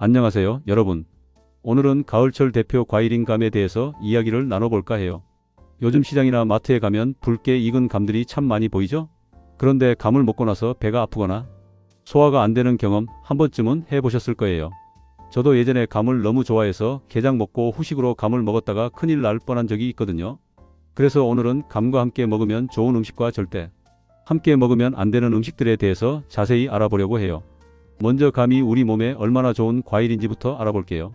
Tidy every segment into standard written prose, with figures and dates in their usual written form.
안녕하세요, 여러분. 오늘은 가을철 대표 과일인 감에 대해서 이야기를 나눠볼까 해요. 요즘 시장이나 마트에 가면 붉게 익은 감들이 참 많이 보이죠? 그런데 감을 먹고 나서 배가 아프거나 소화가 안 되는 경험 한 번쯤은 해보셨을 거예요. 저도 예전에 감을 너무 좋아해서 게장 먹고 후식으로 감을 먹었다가 큰일 날 뻔한 적이 있거든요. 그래서 오늘은 감과 함께 먹으면 좋은 음식과 절대 함께 먹으면 안 되는 음식들에 대해서 자세히 알아보려고 해요. 먼저 감이 우리 몸에 얼마나 좋은 과일인지부터 알아볼게요.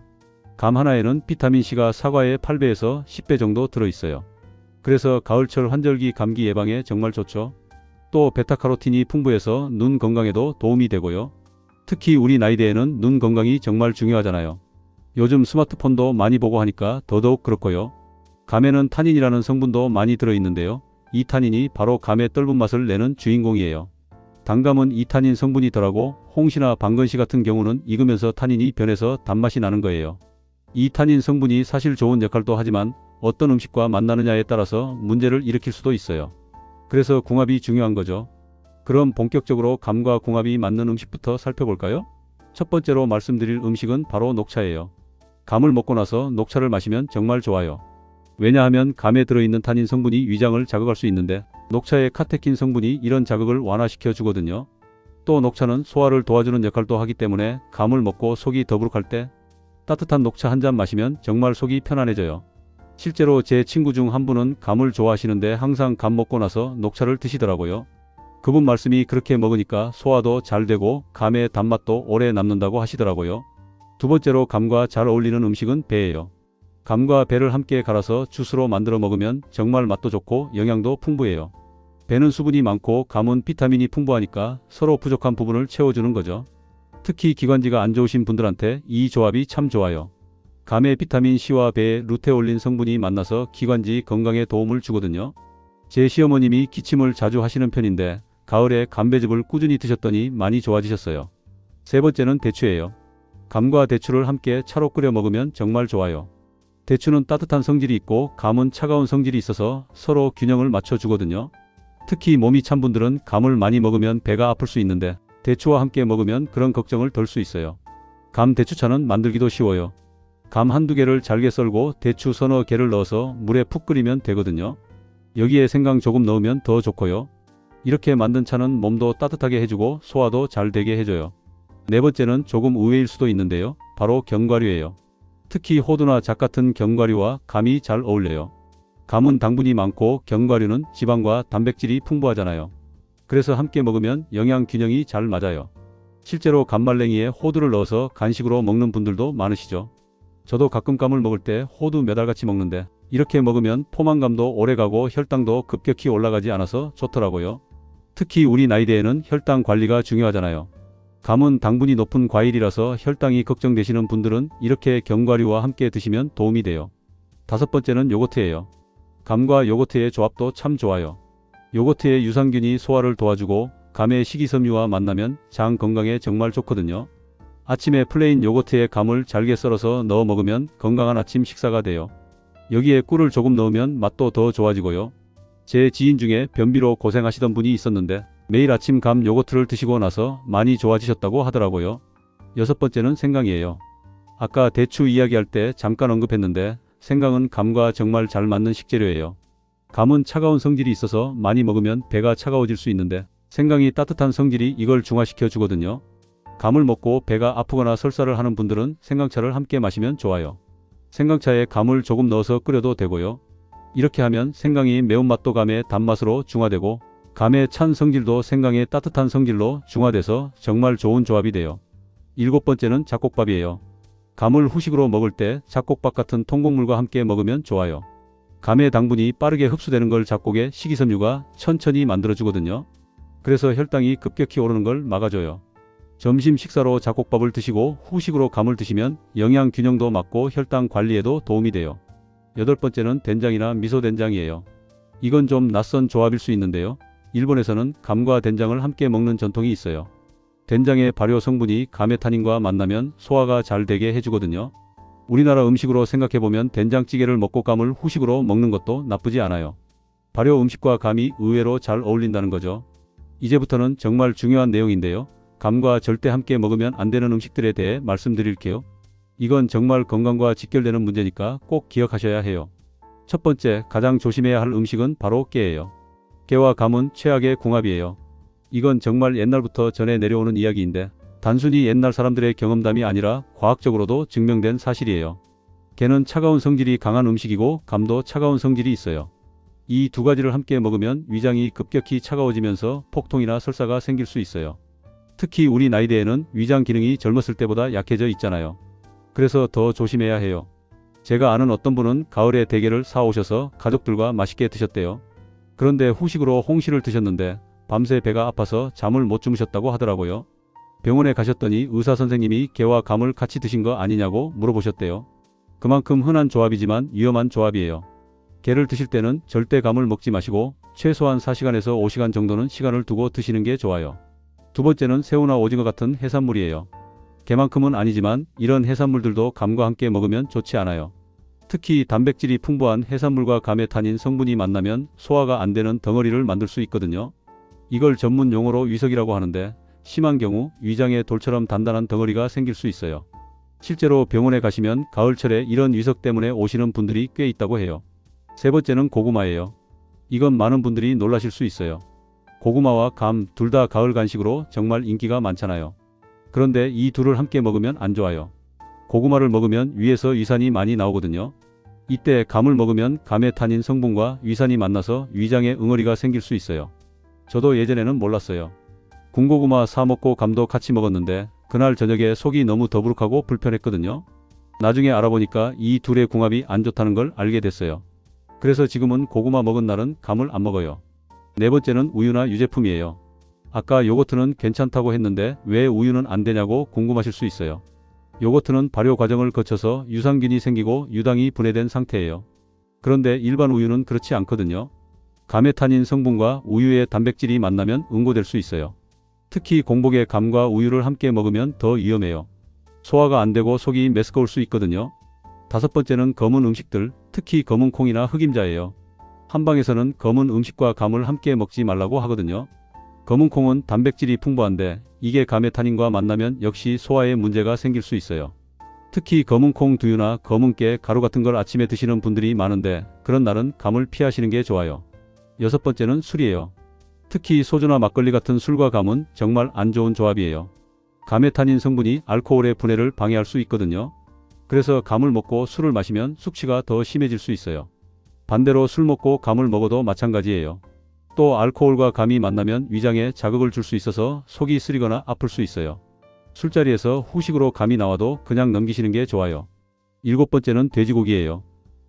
감 하나에는 비타민C가 사과의 8배에서 10배 정도 들어있어요. 그래서 가을철 환절기 감기 예방에 정말 좋죠. 또 베타카로틴이 풍부해서 눈 건강에도 도움이 되고요. 특히 우리 나이대에는 눈 건강이 정말 중요하잖아요. 요즘 스마트폰도 많이 보고 하니까 더더욱 그렇고요. 감에는 타닌이라는 성분도 많이 들어있는데요. 이 타닌이 바로 감의 떫은 맛을 내는 주인공이에요. 단감은 이 타닌 성분이 덜하고 홍시나 방건씨 같은 경우는 익으면서 타닌이 변해서 단맛이 나는 거예요. 이 타닌 성분이 사실 좋은 역할도 하지만 어떤 음식과 만나느냐에 따라서 문제를 일으킬 수도 있어요. 그래서 궁합이 중요한 거죠. 그럼 본격적으로 감과 궁합이 맞는 음식부터 살펴볼까요? 첫 번째로 말씀드릴 음식은 바로 녹차예요. 감을 먹고 나서 녹차를 마시면 정말 좋아요. 왜냐하면 감에 들어있는 타닌 성분이 위장을 자극할 수 있는데 녹차의 카테킨 성분이 이런 자극을 완화시켜 주거든요. 또 녹차는 소화를 도와주는 역할도 하기 때문에 감을 먹고 속이 더부룩할 때 따뜻한 녹차 한 잔 마시면 정말 속이 편안해져요. 실제로 제 친구 중 한 분은 감을 좋아하시는데 항상 감 먹고 나서 녹차를 드시더라고요. 그분 말씀이 그렇게 먹으니까 소화도 잘 되고 감의 단맛도 오래 남는다고 하시더라고요. 두 번째로 감과 잘 어울리는 음식은 배예요. 감과 배를 함께 갈아서 주스로 만들어 먹으면 정말 맛도 좋고 영양도 풍부해요. 배는 수분이 많고 감은 비타민이 풍부하니까 서로 부족한 부분을 채워주는 거죠. 특히 기관지가 안 좋으신 분들한테 이 조합이 참 좋아요. 감의 비타민C와 배의 루테올린 성분이 만나서 기관지 건강에 도움을 주거든요. 제 시어머님이 기침을 자주 하시는 편인데 가을에 감배즙을 꾸준히 드셨더니 많이 좋아지셨어요. 세 번째는 대추예요. 감과 대추를 함께 차로 끓여 먹으면 정말 좋아요. 대추는 따뜻한 성질이 있고 감은 차가운 성질이 있어서 서로 균형을 맞춰주거든요. 특히 몸이 찬 분들은 감을 많이 먹으면 배가 아플 수 있는데 대추와 함께 먹으면 그런 걱정을 덜 수 있어요. 감 대추차는 만들기도 쉬워요. 감 한두 개를 잘게 썰고 대추 서너 개를 넣어서 물에 푹 끓이면 되거든요. 여기에 생강 조금 넣으면 더 좋고요. 이렇게 만든 차는 몸도 따뜻하게 해주고 소화도 잘 되게 해줘요. 네 번째는 조금 의외일 수도 있는데요. 바로 견과류예요. 특히 호두나 잣 같은 견과류와 감이 잘 어울려요. 감은 당분이 많고 견과류는 지방과 단백질이 풍부하잖아요. 그래서 함께 먹으면 영양 균형이 잘 맞아요. 실제로 감말랭이에 호두를 넣어서 간식으로 먹는 분들도 많으시죠. 저도 가끔 감을 먹을 때 호두 몇 알같이 먹는데 이렇게 먹으면 포만감도 오래가고 혈당도 급격히 올라가지 않아서 좋더라고요. 특히 우리 나이대에는 혈당 관리가 중요하잖아요. 감은 당분이 높은 과일이라서 혈당이 걱정되시는 분들은 이렇게 견과류와 함께 드시면 도움이 돼요. 다섯 번째는 요거트예요. 감과 요거트의 조합도 참 좋아요. 요거트의 유산균이 소화를 도와주고 감의 식이섬유와 만나면 장 건강에 정말 좋거든요. 아침에 플레인 요거트에 감을 잘게 썰어서 넣어 먹으면 건강한 아침 식사가 돼요. 여기에 꿀을 조금 넣으면 맛도 더 좋아지고요. 제 지인 중에 변비로 고생하시던 분이 있었는데 매일 아침 감 요거트를 드시고 나서 많이 좋아지셨다고 하더라고요. 여섯 번째는 생강이에요. 아까 대추 이야기할 때 잠깐 언급했는데 생강은 감과 정말 잘 맞는 식재료예요. 감은 차가운 성질이 있어서 많이 먹으면 배가 차가워질 수 있는데 생강이 따뜻한 성질이 이걸 중화시켜 주거든요. 감을 먹고 배가 아프거나 설사를 하는 분들은 생강차를 함께 마시면 좋아요. 생강차에 감을 조금 넣어서 끓여도 되고요. 이렇게 하면 생강이 매운맛도 감의 단맛으로 중화되고 감의 찬 성질도 생강의 따뜻한 성질로 중화돼서 정말 좋은 조합이 돼요. 일곱 번째는 잡곡밥이에요. 감을 후식으로 먹을 때 잡곡밥 같은 통곡물과 함께 먹으면 좋아요. 감의 당분이 빠르게 흡수되는 걸 잡곡의 식이섬유가 천천히 만들어주거든요. 그래서 혈당이 급격히 오르는 걸 막아줘요. 점심 식사로 잡곡밥을 드시고 후식으로 감을 드시면 영양 균형도 맞고 혈당 관리에도 도움이 돼요. 여덟 번째는 된장이나 미소된장이에요. 이건 좀 낯선 조합일 수 있는데요. 일본에서는 감과 된장을 함께 먹는 전통이 있어요. 된장의 발효 성분이 감의 타닌과 만나면 소화가 잘 되게 해주거든요. 우리나라 음식으로 생각해보면 된장찌개를 먹고 감을 후식으로 먹는 것도 나쁘지 않아요. 발효 음식과 감이 의외로 잘 어울린다는 거죠. 이제부터는 정말 중요한 내용인데요. 감과 절대 함께 먹으면 안 되는 음식들에 대해 말씀드릴게요. 이건 정말 건강과 직결되는 문제니까 꼭 기억하셔야 해요. 첫 번째, 가장 조심해야 할 음식은 바로 깨예요. 깨와 감은 최악의 궁합이에요. 이건 정말 옛날부터 전해 내려오는 이야기인데 단순히 옛날 사람들의 경험담이 아니라 과학적으로도 증명된 사실이에요. 깨는 차가운 성질이 강한 음식이고 감도 차가운 성질이 있어요. 이 두 가지를 함께 먹으면 위장이 급격히 차가워지면서 폭통이나 설사가 생길 수 있어요. 특히 우리 나이대에는 위장 기능이 젊었을 때보다 약해져 있잖아요. 그래서 더 조심해야 해요. 제가 아는 어떤 분은 가을에 대게를 사오셔서 가족들과 맛있게 드셨대요. 그런데 후식으로 홍시를 드셨는데 밤새 배가 아파서 잠을 못 주무셨다고 하더라고요. 병원에 가셨더니 의사 선생님이 게와 감을 같이 드신 거 아니냐고 물어보셨대요. 그만큼 흔한 조합이지만 위험한 조합이에요. 게를 드실 때는 절대 감을 먹지 마시고 최소한 4시간에서 5시간 정도는 시간을 두고 드시는 게 좋아요. 두 번째는 새우나 오징어 같은 해산물이에요. 게만큼은 아니지만 이런 해산물들도 감과 함께 먹으면 좋지 않아요. 특히 단백질이 풍부한 해산물과 감의 탄닌 성분이 만나면 소화가 안 되는 덩어리를 만들 수 있거든요. 이걸 전문 용어로 위석이라고 하는데 심한 경우 위장에 돌처럼 단단한 덩어리가 생길 수 있어요. 실제로 병원에 가시면 가을철에 이런 위석 때문에 오시는 분들이 꽤 있다고 해요. 세 번째는 고구마예요. 이건 많은 분들이 놀라실 수 있어요. 고구마와 감 둘 다 가을 간식으로 정말 인기가 많잖아요. 그런데 이 둘을 함께 먹으면 안 좋아요. 고구마를 먹으면 위에서 위산이 많이 나오거든요. 이때 감을 먹으면 감의 탄닌 성분과 위산이 만나서 위장에 응어리가 생길 수 있어요. 저도 예전에는 몰랐어요. 군고구마 사 먹고 감도 같이 먹었는데 그날 저녁에 속이 너무 더부룩하고 불편했거든요. 나중에 알아보니까 이 둘의 궁합이 안 좋다는 걸 알게 됐어요. 그래서 지금은 고구마 먹은 날은 감을 안 먹어요. 네 번째는 우유나 유제품이에요. 아까 요거트는 괜찮다고 했는데 왜 우유는 안 되냐고 궁금하실 수 있어요. 요거트는 발효 과정을 거쳐서 유산균이 생기고 유당이 분해된 상태예요. 그런데 일반 우유는 그렇지 않거든요. 감의 탄닌 성분과 우유의 단백질이 만나면 응고될 수 있어요. 특히 공복에 감과 우유를 함께 먹으면 더 위험해요. 소화가 안 되고 속이 메스꺼울 수 있거든요. 다섯 번째는 검은 음식들, 특히 검은 콩이나 흑임자예요. 한방에서는 검은 음식과 감을 함께 먹지 말라고 하거든요. 검은 콩은 단백질이 풍부한데 이게 감의 탄닌과 만나면 역시 소화에 문제가 생길 수 있어요. 특히 검은 콩 두유나 검은 깨, 가루 같은 걸 아침에 드시는 분들이 많은데 그런 날은 감을 피하시는 게 좋아요. 여섯 번째는 술이에요. 특히 소주나 막걸리 같은 술과 감은 정말 안 좋은 조합이에요. 감의 탄닌 성분이 알코올의 분해를 방해할 수 있거든요. 그래서 감을 먹고 술을 마시면 숙취가 더 심해질 수 있어요. 반대로 술 먹고 감을 먹어도 마찬가지예요. 또 알코올과 감이 만나면 위장에 자극을 줄 수 있어서 속이 쓰리거나 아플 수 있어요. 술자리에서 후식으로 감이 나와도 그냥 넘기시는 게 좋아요. 일곱 번째는 돼지고기예요.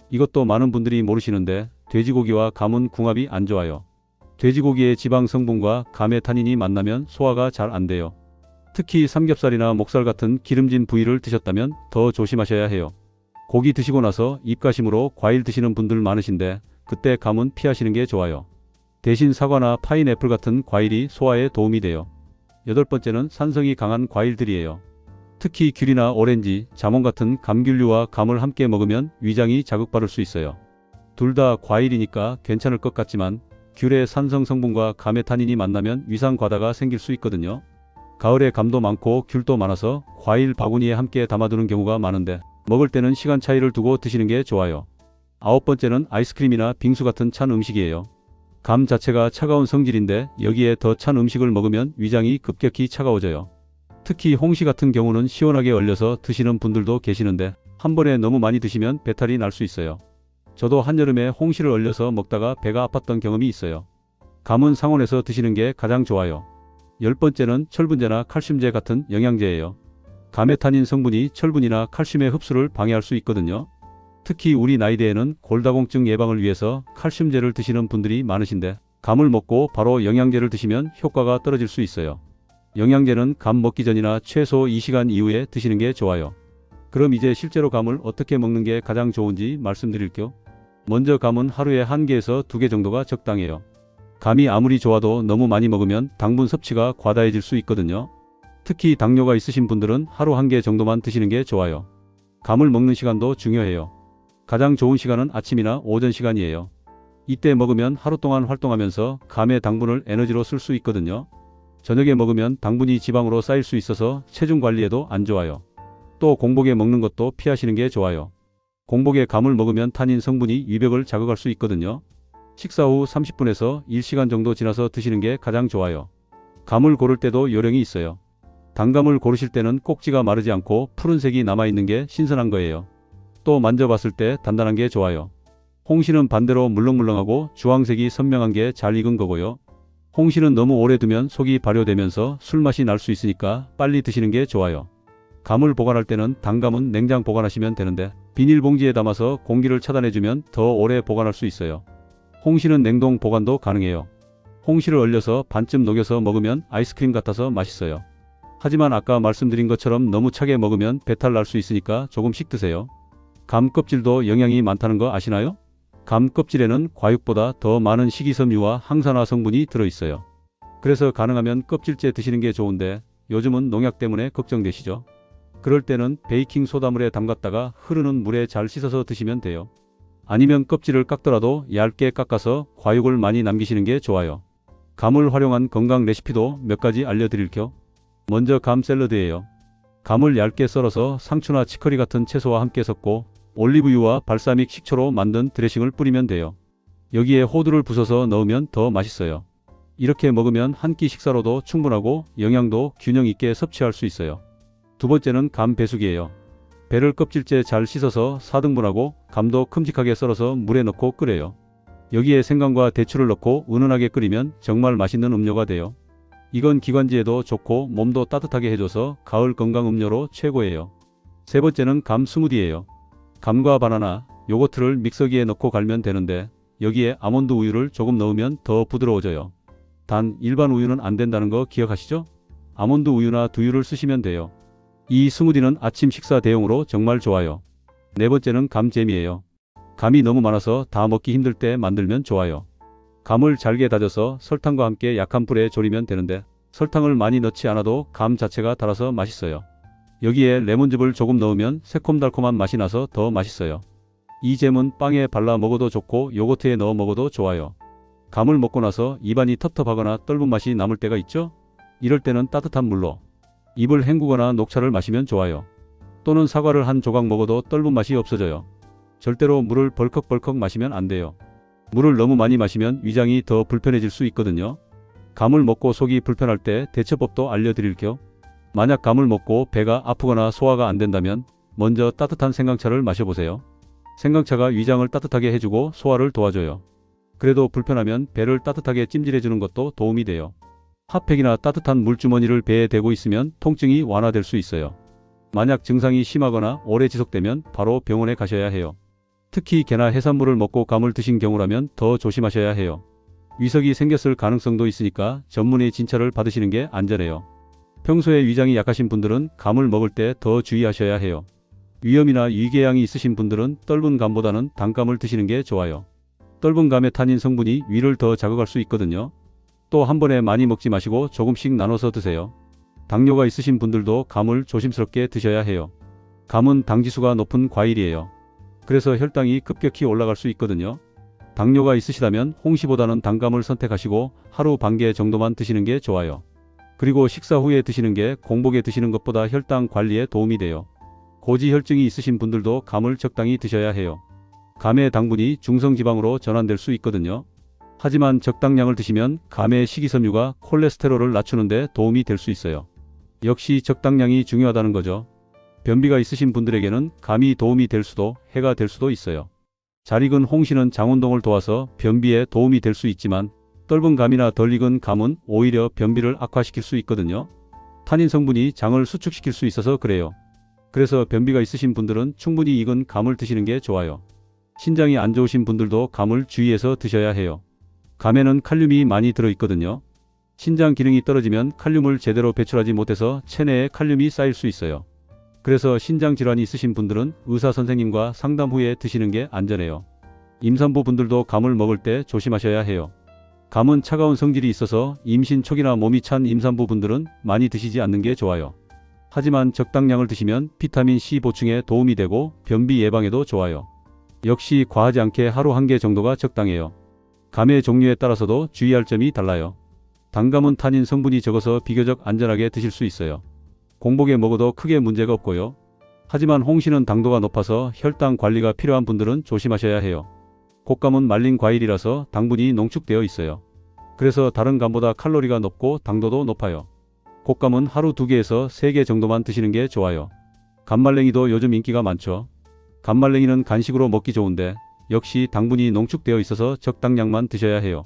이것도 많은 분들이 모르시는데 돼지고기와 감은 궁합이 안 좋아요. 돼지고기의 지방 성분과 감의 탄닌이 만나면 소화가 잘 안 돼요. 특히 삼겹살이나 목살 같은 기름진 부위를 드셨다면 더 조심하셔야 해요. 고기 드시고 나서 입가심으로 과일 드시는 분들 많으신데 그때 감은 피하시는 게 좋아요. 대신 사과나 파인애플 같은 과일이 소화에 도움이 돼요. 여덟 번째는 산성이 강한 과일들이에요. 특히 귤이나 오렌지, 자몽 같은 감귤류와 감을 함께 먹으면 위장이 자극받을 수 있어요. 둘 다 과일이니까 괜찮을 것 같지만 귤의 산성 성분과 감의 탄닌이 만나면 위산 과다가 생길 수 있거든요. 가을에 감도 많고 귤도 많아서 과일 바구니에 함께 담아두는 경우가 많은데 먹을 때는 시간 차이를 두고 드시는 게 좋아요. 아홉 번째는 아이스크림이나 빙수 같은 찬 음식이에요. 감 자체가 차가운 성질인데 여기에 더 찬 음식을 먹으면 위장이 급격히 차가워져요. 특히 홍시 같은 경우는 시원하게 얼려서 드시는 분들도 계시는데 한 번에 너무 많이 드시면 배탈이 날 수 있어요. 저도 한여름에 홍시를 얼려서 먹다가 배가 아팠던 경험이 있어요. 감은 상온에서 드시는 게 가장 좋아요. 열 번째는 철분제나 칼슘제 같은 영양제예요. 감의 탄닌 성분이 철분이나 칼슘의 흡수를 방해할 수 있거든요. 특히 우리 나이대에는 골다공증 예방을 위해서 칼슘제를 드시는 분들이 많으신데 감을 먹고 바로 영양제를 드시면 효과가 떨어질 수 있어요. 영양제는 감 먹기 전이나 최소 2시간 이후에 드시는 게 좋아요. 그럼 이제 실제로 감을 어떻게 먹는 게 가장 좋은지 말씀드릴게요. 먼저 감은 하루에 1개에서 2개 정도가 적당해요. 감이 아무리 좋아도 너무 많이 먹으면 당분 섭취가 과다해질 수 있거든요. 특히 당뇨가 있으신 분들은 하루 1개 정도만 드시는 게 좋아요. 감을 먹는 시간도 중요해요. 가장 좋은 시간은 아침이나 오전 시간이에요. 이때 먹으면 하루 동안 활동하면서 감의 당분을 에너지로 쓸 수 있거든요. 저녁에 먹으면 당분이 지방으로 쌓일 수 있어서 체중 관리에도 안 좋아요. 또 공복에 먹는 것도 피하시는 게 좋아요. 공복에 감을 먹으면 타닌 성분이 위벽을 자극할 수 있거든요. 식사 후 30분에서 1시간 정도 지나서 드시는 게 가장 좋아요. 감을 고를 때도 요령이 있어요. 단감을 고르실 때는 꼭지가 마르지 않고 푸른색이 남아있는 게 신선한 거예요. 또 만져봤을 때 단단한 게 좋아요. 홍시는 반대로 물렁물렁하고 주황색이 선명한 게 잘 익은 거고요. 홍시는 너무 오래 두면 속이 발효되면서 술맛이 날 수 있으니까 빨리 드시는 게 좋아요. 감을 보관할 때는 단감은 냉장 보관하시면 되는데 비닐봉지에 담아서 공기를 차단해주면 더 오래 보관할 수 있어요. 홍시는 냉동 보관도 가능해요. 홍시를 얼려서 반쯤 녹여서 먹으면 아이스크림 같아서 맛있어요. 하지만 아까 말씀드린 것처럼 너무 차게 먹으면 배탈 날 수 있으니까 조금씩 드세요. 감 껍질도 영양이 많다는 거 아시나요? 감 껍질에는 과육보다 더 많은 식이섬유와 항산화 성분이 들어있어요. 그래서 가능하면 껍질째 드시는 게 좋은데 요즘은 농약 때문에 걱정되시죠? 그럴 때는 베이킹 소다물에 담갔다가 흐르는 물에 잘 씻어서 드시면 돼요. 아니면 껍질을 깎더라도 얇게 깎아서 과육을 많이 남기시는 게 좋아요. 감을 활용한 건강 레시피도 몇 가지 알려드릴게요. 먼저 감 샐러드예요. 감을 얇게 썰어서 상추나 치커리 같은 채소와 함께 섞고 올리브유와 발사믹 식초로 만든 드레싱을 뿌리면 돼요. 여기에 호두를 부숴서 넣으면 더 맛있어요. 이렇게 먹으면 한 끼 식사로도 충분하고 영양도 균형 있게 섭취할 수 있어요. 두 번째는 감 배숙이에요. 배를 껍질째 잘 씻어서 4등분하고 감도 큼직하게 썰어서 물에 넣고 끓여요. 여기에 생강과 대추를 넣고 은은하게 끓이면 정말 맛있는 음료가 돼요. 이건 기관지에도 좋고 몸도 따뜻하게 해줘서 가을 건강 음료로 최고예요. 세 번째는 감 스무디예요. 감과 바나나, 요거트를 믹서기에 넣고 갈면 되는데 여기에 아몬드 우유를 조금 넣으면 더 부드러워져요. 단 일반 우유는 안 된다는 거 기억하시죠? 아몬드 우유나 두유를 쓰시면 돼요. 이 스무디는 아침 식사 대용으로 정말 좋아요. 네 번째는 감잼이에요. 감이 너무 많아서 다 먹기 힘들 때 만들면 좋아요. 감을 잘게 다져서 설탕과 함께 약한 불에 졸이면 되는데 설탕을 많이 넣지 않아도 감 자체가 달아서 맛있어요. 여기에 레몬즙을 조금 넣으면 새콤달콤한 맛이 나서 더 맛있어요. 이 잼은 빵에 발라 먹어도 좋고 요거트에 넣어 먹어도 좋아요. 감을 먹고 나서 입안이 텁텁하거나 떫은 맛이 남을 때가 있죠? 이럴 때는 따뜻한 물로 입을 헹구거나 녹차를 마시면 좋아요. 또는 사과를 한 조각 먹어도 떫은 맛이 없어져요. 절대로 물을 벌컥벌컥 마시면 안 돼요. 물을 너무 많이 마시면 위장이 더 불편해질 수 있거든요. 감을 먹고 속이 불편할 때 대처법도 알려드릴게요. 만약 감을 먹고 배가 아프거나 소화가 안 된다면 먼저 따뜻한 생강차를 마셔보세요. 생강차가 위장을 따뜻하게 해주고 소화를 도와줘요. 그래도 불편하면 배를 따뜻하게 찜질해주는 것도 도움이 돼요. 핫팩이나 따뜻한 물주머니를 배에 대고 있으면 통증이 완화될 수 있어요. 만약 증상이 심하거나 오래 지속되면 바로 병원에 가셔야 해요. 특히 게나 해산물을 먹고 감을 드신 경우라면 더 조심하셔야 해요. 위석이 생겼을 가능성도 있으니까 전문의 진찰을 받으시는 게 안전해요. 평소에 위장이 약하신 분들은 감을 먹을 때 더 주의하셔야 해요. 위염이나 위궤양이 있으신 분들은 떫은 감보다는 단감을 드시는 게 좋아요. 떫은 감의 타닌 성분이 위를 더 자극할 수 있거든요. 또 한 번에 많이 먹지 마시고 조금씩 나눠서 드세요. 당뇨가 있으신 분들도 감을 조심스럽게 드셔야 해요. 감은 당지수가 높은 과일이에요. 그래서 혈당이 급격히 올라갈 수 있거든요. 당뇨가 있으시다면 홍시보다는 단감을 선택하시고 하루 반개 정도만 드시는 게 좋아요. 그리고 식사 후에 드시는 게 공복에 드시는 것보다 혈당 관리에 도움이 돼요. 고지혈증이 있으신 분들도 감을 적당히 드셔야 해요. 감의 당분이 중성지방으로 전환될 수 있거든요. 하지만 적당량을 드시면 감의 식이섬유가 콜레스테롤을 낮추는 데 도움이 될 수 있어요. 역시 적당량이 중요하다는 거죠. 변비가 있으신 분들에게는 감이 도움이 될 수도 해가 될 수도 있어요. 잘 익은 홍시는 장 운동을 도와서 변비에 도움이 될 수 있지만 떫은 감이나 덜 익은 감은 오히려 변비를 악화시킬 수 있거든요. 타닌 성분이 장을 수축시킬 수 있어서 그래요. 그래서 변비가 있으신 분들은 충분히 익은 감을 드시는 게 좋아요. 신장이 안 좋으신 분들도 감을 주의해서 드셔야 해요. 감에는 칼륨이 많이 들어있거든요. 신장 기능이 떨어지면 칼륨을 제대로 배출하지 못해서 체내에 칼륨이 쌓일 수 있어요. 그래서 신장 질환이 있으신 분들은 의사 선생님과 상담 후에 드시는 게 안전해요. 임산부 분들도 감을 먹을 때 조심하셔야 해요. 감은 차가운 성질이 있어서 임신 초기나 몸이 찬 임산부 분들은 많이 드시지 않는 게 좋아요. 하지만 적당량을 드시면 비타민C 보충에 도움이 되고 변비 예방에도 좋아요. 역시 과하지 않게 하루 한 개 정도가 적당해요. 감의 종류에 따라서도 주의할 점이 달라요. 단감은 탄닌 성분이 적어서 비교적 안전하게 드실 수 있어요. 공복에 먹어도 크게 문제가 없고요. 하지만 홍시는 당도가 높아서 혈당 관리가 필요한 분들은 조심하셔야 해요. 곶감은 말린 과일이라서 당분이 농축되어 있어요. 그래서 다른 감보다 칼로리가 높고 당도도 높아요. 곶감은 하루 2개에서 3개 정도만 드시는 게 좋아요. 감말랭이도 요즘 인기가 많죠. 감말랭이는 간식으로 먹기 좋은데 역시 당분이 농축되어 있어서 적당량만 드셔야 해요.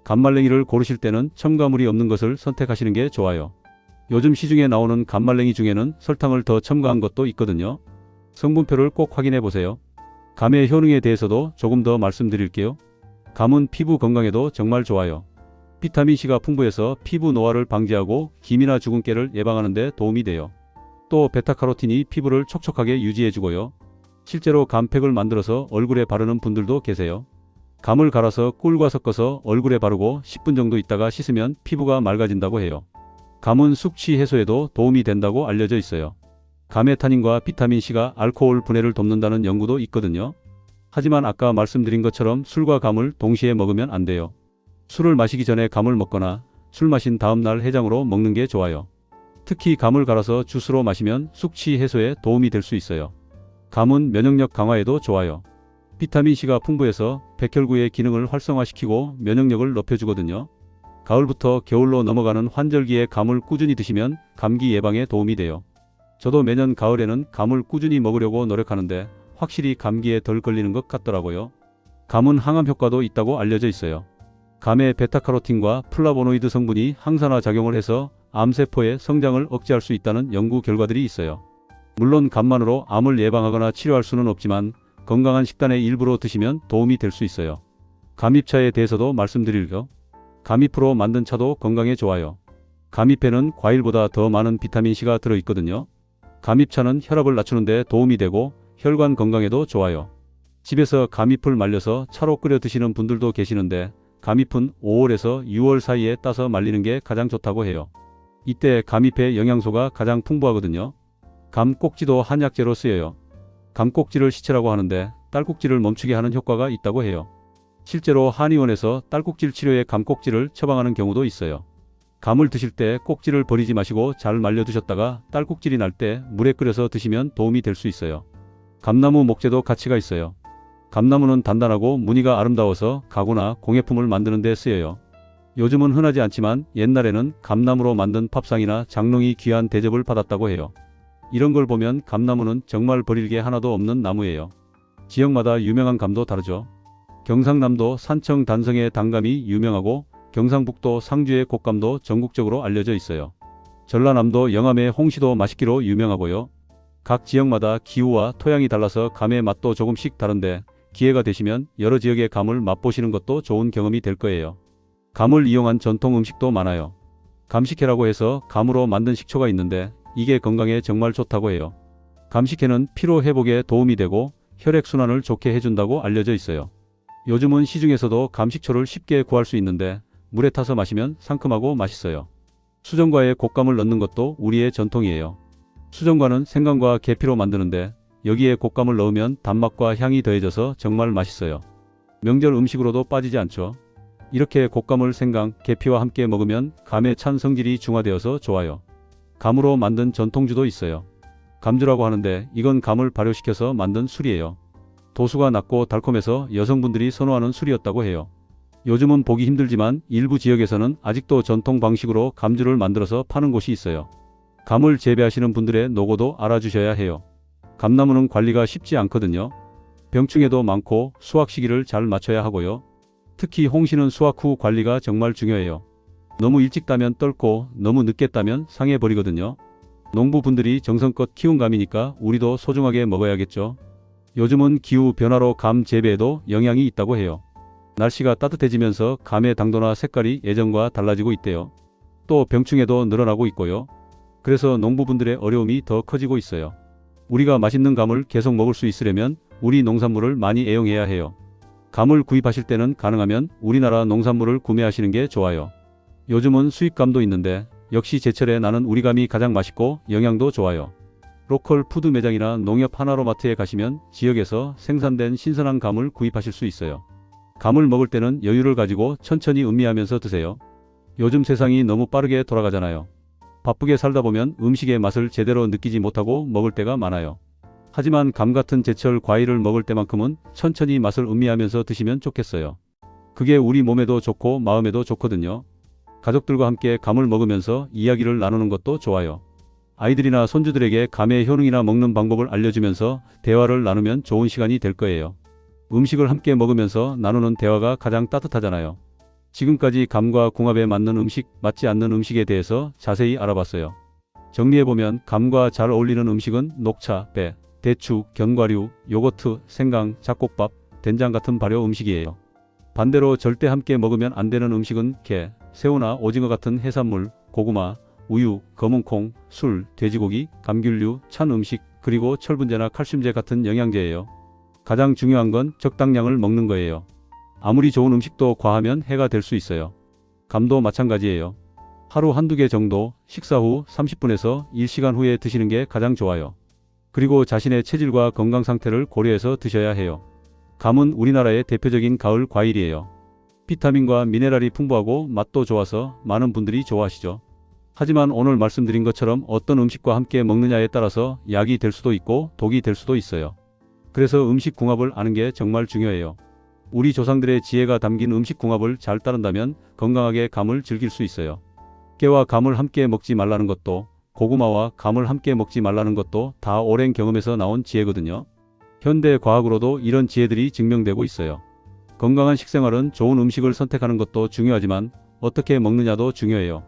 감말랭이를 고르실 때는 첨가물이 없는 것을 선택하시는 게 좋아요. 요즘 시중에 나오는 감말랭이 중에는 설탕을 더 첨가한 것도 있거든요. 성분표를 꼭 확인해 보세요. 감의 효능에 대해서도 조금 더 말씀드릴게요. 감은 피부 건강에도 정말 좋아요. 비타민C가 풍부해서 피부 노화를 방지하고 기미나 주근깨를 예방하는 데 도움이 돼요. 또 베타카로틴이 피부를 촉촉하게 유지해주고요. 실제로 감팩을 만들어서 얼굴에 바르는 분들도 계세요. 감을 갈아서 꿀과 섞어서 얼굴에 바르고 10분 정도 있다가 씻으면 피부가 맑아진다고 해요. 감은 숙취 해소에도 도움이 된다고 알려져 있어요. 감의 타닌과 비타민C가 알코올 분해를 돕는다는 연구도 있거든요. 하지만 아까 말씀드린 것처럼 술과 감을 동시에 먹으면 안 돼요. 술을 마시기 전에 감을 먹거나 술 마신 다음 날 해장으로 먹는 게 좋아요. 특히 감을 갈아서 주스로 마시면 숙취 해소에 도움이 될 수 있어요. 감은 면역력 강화에도 좋아요. 비타민C가 풍부해서 백혈구의 기능을 활성화시키고 면역력을 높여주거든요. 가을부터 겨울로 넘어가는 환절기에 감을 꾸준히 드시면 감기 예방에 도움이 돼요. 저도 매년 가을에는 감을 꾸준히 먹으려고 노력하는데 확실히 감기에 덜 걸리는 것 같더라고요. 감은 항암 효과도 있다고 알려져 있어요. 감의 베타카로틴과 플라보노이드 성분이 항산화 작용을 해서 암세포의 성장을 억제할 수 있다는 연구 결과들이 있어요. 물론 감만으로 암을 예방하거나 치료할 수는 없지만 건강한 식단의 일부로 드시면 도움이 될 수 있어요. 감잎차에 대해서도 말씀드릴게요. 감잎으로 만든 차도 건강에 좋아요. 감잎에는 과일보다 더 많은 비타민C가 들어있거든요. 감잎차는 혈압을 낮추는 데 도움이 되고 혈관 건강에도 좋아요. 집에서 감잎을 말려서 차로 끓여 드시는 분들도 계시는데 감잎은 5월에서 6월 사이에 따서 말리는 게 가장 좋다고 해요. 이때 감잎의 영양소가 가장 풍부하거든요. 감 꼭지도 한약재로 쓰여요. 감 꼭지를 시체라고 하는데 딸꾹질을 멈추게 하는 효과가 있다고 해요. 실제로 한의원에서 딸꾹질 치료에 감 꼭지를 처방하는 경우도 있어요. 감을 드실 때 꼭지를 버리지 마시고 잘 말려 두셨다가 딸꾹질이 날 때 물에 끓여서 드시면 도움이 될 수 있어요. 감나무 목재도 가치가 있어요. 감나무는 단단하고 무늬가 아름다워서 가구나 공예품을 만드는 데 쓰여요. 요즘은 흔하지 않지만 옛날에는 감나무로 만든 팝상이나 장롱이 귀한 대접을 받았다고 해요. 이런 걸 보면 감나무는 정말 버릴 게 하나도 없는 나무예요. 지역마다 유명한 감도 다르죠. 경상남도 산청 단성의 단감이 유명하고 경상북도 상주의 곶감도 전국적으로 알려져 있어요. 전라남도 영암의 홍시도 맛있기로 유명하고요. 각 지역마다 기후와 토양이 달라서 감의 맛도 조금씩 다른데 기회가 되시면 여러 지역의 감을 맛보시는 것도 좋은 경험이 될 거예요. 감을 이용한 전통 음식도 많아요. 감식회라고 해서 감으로 만든 식초가 있는데 이게 건강에 정말 좋다고 해요. 감식회는 피로 회복에 도움이 되고 혈액순환을 좋게 해준다고 알려져 있어요. 요즘은 시중에서도 감식초를 쉽게 구할 수 있는데 물에 타서 마시면 상큼하고 맛있어요. 수정과에 곶감을 넣는 것도 우리의 전통이에요. 수정과는 생강과 계피로 만드는데 여기에 곶감을 넣으면 단맛과 향이 더해져서 정말 맛있어요. 명절 음식으로도 빠지지 않죠. 이렇게 곶감을 생강, 계피와 함께 먹으면 감의 찬 성질이 중화되어서 좋아요. 감으로 만든 전통주도 있어요. 감주라고 하는데 이건 감을 발효시켜서 만든 술이에요. 도수가 낮고 달콤해서 여성분들이 선호하는 술이었다고 해요. 요즘은 보기 힘들지만 일부 지역에서는 아직도 전통 방식으로 감주를 만들어서 파는 곳이 있어요. 감을 재배하시는 분들의 노고도 알아주셔야 해요. 감나무는 관리가 쉽지 않거든요. 병충해도 많고 수확 시기를 잘 맞춰야 하고요. 특히 홍시는 수확 후 관리가 정말 중요해요. 너무 일찍 따면 떫고 너무 늦게 따면 상해버리거든요. 농부분들이 정성껏 키운 감이니까 우리도 소중하게 먹어야겠죠. 요즘은 기후 변화로 감 재배에도 영향이 있다고 해요. 날씨가 따뜻해지면서 감의 당도나 색깔이 예전과 달라지고 있대요. 또 병충해도 늘어나고 있고요. 그래서 농부분들의 어려움이 더 커지고 있어요. 우리가 맛있는 감을 계속 먹을 수 있으려면 우리 농산물을 많이 애용해야 해요. 감을 구입하실 때는 가능하면 우리나라 농산물을 구매하시는 게 좋아요. 요즘은 수입감도 있는데 역시 제철에 나는 우리 감이 가장 맛있고 영양도 좋아요. 로컬 푸드 매장이나 농협 하나로마트에 가시면 지역에서 생산된 신선한 감을 구입하실 수 있어요. 감을 먹을 때는 여유를 가지고 천천히 음미하면서 드세요. 요즘 세상이 너무 빠르게 돌아가잖아요. 바쁘게 살다 보면 음식의 맛을 제대로 느끼지 못하고 먹을 때가 많아요. 하지만 감 같은 제철 과일을 먹을 때만큼은 천천히 맛을 음미하면서 드시면 좋겠어요. 그게 우리 몸에도 좋고 마음에도 좋거든요. 가족들과 함께 감을 먹으면서 이야기를 나누는 것도 좋아요. 아이들이나 손주들에게 감의 효능이나 먹는 방법을 알려주면서 대화를 나누면 좋은 시간이 될 거예요. 음식을 함께 먹으면서 나누는 대화가 가장 따뜻하잖아요. 지금까지 감과 궁합에 맞는 음식, 맞지 않는 음식에 대해서 자세히 알아봤어요. 정리해보면 감과 잘 어울리는 음식은 녹차, 배, 대추, 견과류, 요거트, 생강, 잡곡밥, 된장 같은 발효 음식이에요. 반대로 절대 함께 먹으면 안 되는 음식은 게, 새우나 오징어 같은 해산물, 고구마, 우유, 검은콩, 술, 돼지고기, 감귤류, 찬 음식, 그리고 철분제나 칼슘제 같은 영양제예요. 가장 중요한 건 적당량을 먹는 거예요. 아무리 좋은 음식도 과하면 해가 될 수 있어요. 감도 마찬가지예요. 하루 한두 개 정도 식사 후 30분에서 1시간 후에 드시는 게 가장 좋아요. 그리고 자신의 체질과 건강 상태를 고려해서 드셔야 해요. 감은 우리나라의 대표적인 가을 과일이에요. 비타민과 미네랄이 풍부하고 맛도 좋아서 많은 분들이 좋아하시죠. 하지만 오늘 말씀드린 것처럼 어떤 음식과 함께 먹느냐에 따라서 약이 될 수도 있고 독이 될 수도 있어요. 그래서 음식 궁합을 아는 게 정말 중요해요. 우리 조상들의 지혜가 담긴 음식 궁합을 잘 따른다면 건강하게 감을 즐길 수 있어요. 깨와 감을 함께 먹지 말라는 것도, 고구마와 감을 함께 먹지 말라는 것도 다 오랜 경험에서 나온 지혜거든요. 현대 과학으로도 이런 지혜들이 증명되고 있어요. 건강한 식생활은 좋은 음식을 선택하는 것도 중요하지만 어떻게 먹느냐도 중요해요.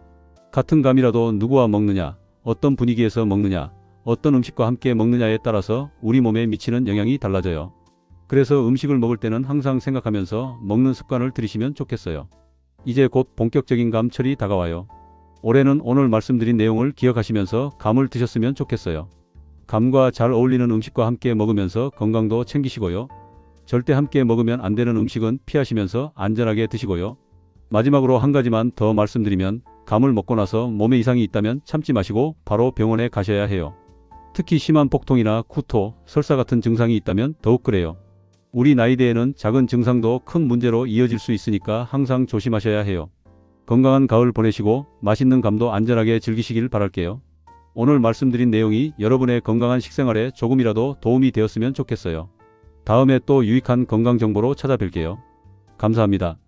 같은 감이라도 누구와 먹느냐, 어떤 분위기에서 먹느냐, 어떤 음식과 함께 먹느냐에 따라서 우리 몸에 미치는 영향이 달라져요. 그래서 음식을 먹을 때는 항상 생각하면서 먹는 습관을 들이시면 좋겠어요. 이제 곧 본격적인 감철이 다가와요. 올해는 오늘 말씀드린 내용을 기억하시면서 감을 드셨으면 좋겠어요. 감과 잘 어울리는 음식과 함께 먹으면서 건강도 챙기시고요. 절대 함께 먹으면 안 되는 음식은 피하시면서 안전하게 드시고요. 마지막으로 한 가지만 더 말씀드리면 감을 먹고 나서 몸에 이상이 있다면 참지 마시고 바로 병원에 가셔야 해요. 특히 심한 복통이나 구토, 설사 같은 증상이 있다면 더욱 그래요. 우리 나이대에는 작은 증상도 큰 문제로 이어질 수 있으니까 항상 조심하셔야 해요. 건강한 가을 보내시고 맛있는 감도 안전하게 즐기시길 바랄게요. 오늘 말씀드린 내용이 여러분의 건강한 식생활에 조금이라도 도움이 되었으면 좋겠어요. 다음에 또 유익한 건강 정보로 찾아뵐게요. 감사합니다.